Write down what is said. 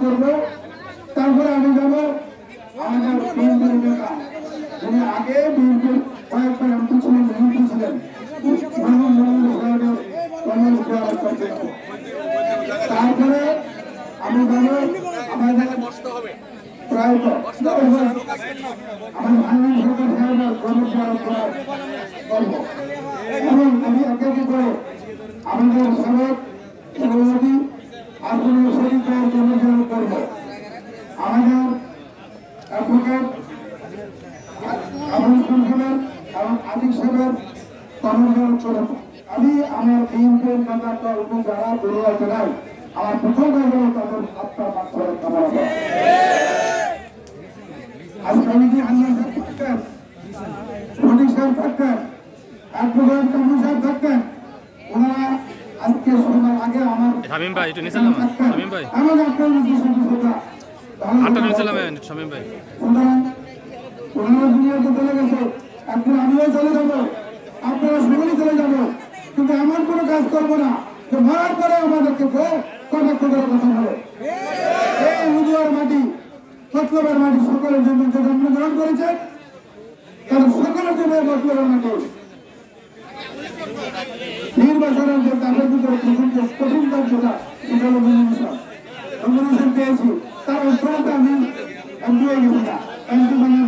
করবো, তারপরে আমি যাবো আমাদের বিএনপির নেতা যিনি আগে বিএনপির কয়েকবার এমপি ছিলেন, মন্ত্রী ছিলেন, তারপরে আমি যাবো আমাদের প্রায়ত আমার ভান্ডার সরকার সাহেবের করবো এবং আমি একে একে করে আমাদের সাবেক সভাপতি আব্দুল শরীফের কর্মচারী করব, আমাদের অ্যাডভোকেট আবুল সাহেবের এবং আদিক সাহেবের কর্মচারী করব। আমি আমার বিএনপির নেতা কর্মী যারা বেরিয়ে জেলায় আমার প্রথম হলো তাদের আত্মা মাত্রার কামনা করা। আজকে অনেকে আল্লাহ থাকতেন, সঠিক সাহেব থাকতেন, অ্যাডভোকেট কামরুল সাহেব থাকতেন, ওনারা আজকে শোনার আগে আমার শামীম ভাই একটু নিচে নামা, শামীম ভাই আমার আপনার মধ্যে সদস্যতা আটটা নিচে নামেন শামীম ভাই। ওনারা দুনিয়াতে চলে গেছে, একদিন আমিও চলে যাবো, আপনারা সকলেই চলে যাবো, কিন্তু এমন কোনো কাজ করবো না যে মরার পরে আমাদেরকে কটাক্ষ করে কথা বলে। এই উজুয়ার মাটি, মতলবের মাটি সকলের জন্য জন্মগ্রহণ করেছে, কারণ সকলের জন্য মতলবের মাটি। নির্বাচনের যে তাদের ভিতরে কঠিন কার্যতা সেটা হলো নমিনেশন পেয়েছি, তার অন্তরতে আমি এমপি হয়ে গেছি না, এমপি মানে